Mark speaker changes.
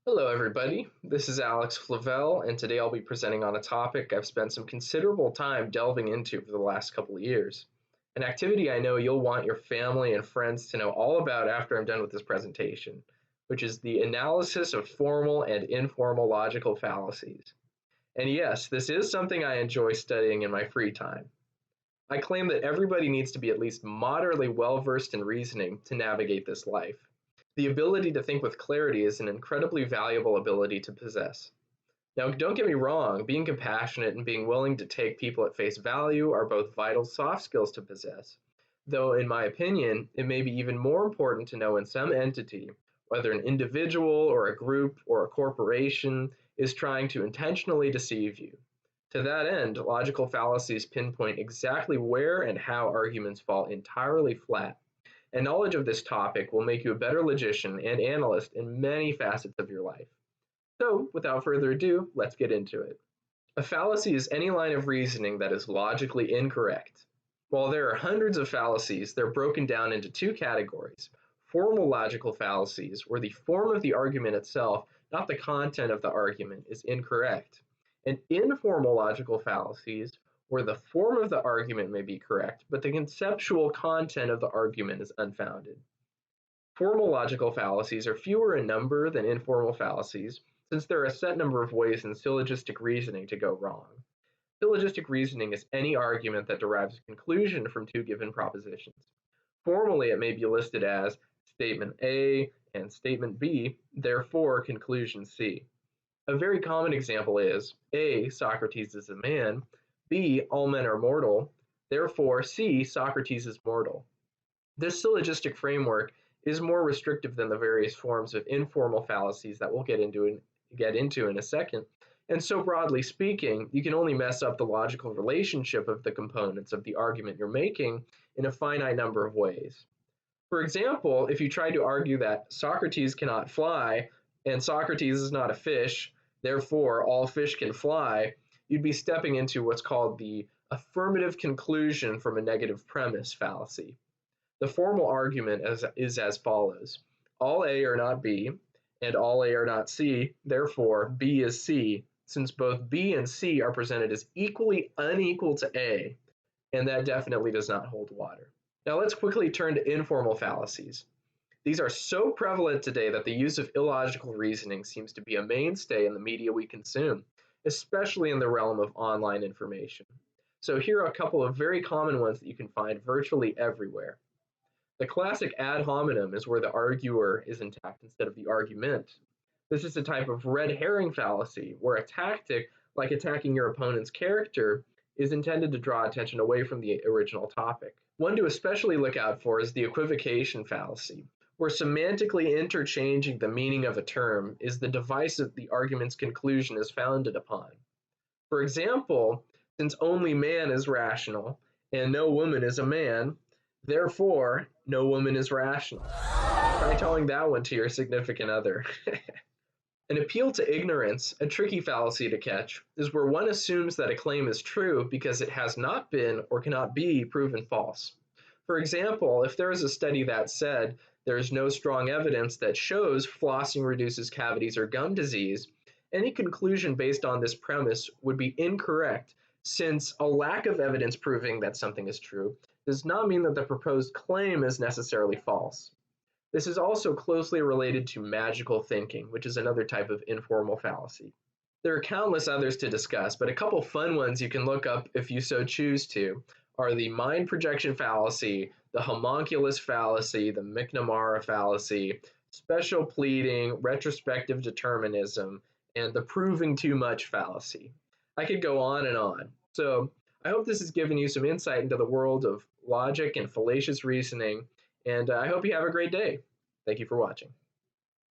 Speaker 1: Hello, everybody. This is Alex Flavel, and today I'll be presenting on a topic I've spent some considerable time delving into for the last couple of years. An activity I know you'll want your family and friends to know all about after I'm done with this presentation, which is the analysis of formal and informal logical fallacies. And yes, this is something I enjoy studying in my free time. I claim that everybody needs to be at least moderately well versed in reasoning to navigate this life. The ability to think with clarity is an incredibly valuable ability to possess. Now, don't get me wrong, being compassionate and being willing to take people at face value are both vital soft skills to possess. Though, in my opinion, it may be even more important to know when some entity, whether an individual or a group or a corporation, is trying to intentionally deceive you. To that end, logical fallacies pinpoint exactly where and how arguments fall entirely flat, and knowledge of this topic will make you a better logician and analyst in many facets of your life. So, without further ado, let's get into it. A fallacy is any line of reasoning that is logically incorrect. While there are hundreds of fallacies, they're broken down into two categories: formal logical fallacies, where the form of the argument itself, not the content of the argument, is incorrect, and informal logical fallacies, where the form of the argument may be correct, but the conceptual content of the argument is unfounded. Formal logical fallacies are fewer in number than informal fallacies, since there are a set number of ways in syllogistic reasoning to go wrong. Syllogistic reasoning is any argument that derives a conclusion from two given propositions. Formally, it may be listed as statement A and statement B, therefore conclusion C. A very common example is A. Socrates is a man, B. All men are mortal, therefore C. Socrates is mortal. This syllogistic framework is more restrictive than the various forms of informal fallacies that we'll get into in a second, and so broadly speaking, you can only mess up the logical relationship of the components of the argument you're making in a finite number of ways. For example, if you try to argue that Socrates cannot fly and Socrates is not a fish, therefore all fish can fly, you'd be stepping into what's called the affirmative conclusion from a negative premise fallacy. The formal argument is as follows: all A are not B, and all A are not C, therefore B is C, since both B and C are presented as equally unequal to A, and that definitely does not hold water. Now let's quickly turn to informal fallacies. These are so prevalent today that the use of illogical reasoning seems to be a mainstay in the media we consume, especially in the realm of online information. So here are a couple of very common ones that you can find virtually everywhere. The classic ad hominem is where the arguer is intact instead of the argument. This is a type of red herring fallacy, where a tactic, like attacking your opponent's character, is intended to draw attention away from the original topic. One to especially look out for is the equivocation fallacy, where semantically interchanging the meaning of a term is the device that the argument's conclusion is founded upon. For example, since only man is rational and no woman is a man, therefore no woman is rational. Try telling that one to your significant other. An appeal to ignorance, a tricky fallacy to catch, is where one assumes that a claim is true because it has not been or cannot be proven false. For example, if there is a study that said there is no strong evidence that shows flossing reduces cavities or gum disease, any conclusion based on this premise would be incorrect, since a lack of evidence proving that something is true does not mean that the proposed claim is necessarily false. This is also closely related to magical thinking, which is another type of informal fallacy. There are countless others to discuss, but a couple fun ones you can look up if you so choose to are the mind projection fallacy, the homunculus fallacy, the McNamara fallacy, special pleading, retrospective determinism, and the proving too much fallacy. I could go on and on. So I hope this has given you some insight into the world of logic and fallacious reasoning, and I hope you have a great day. Thank you for watching.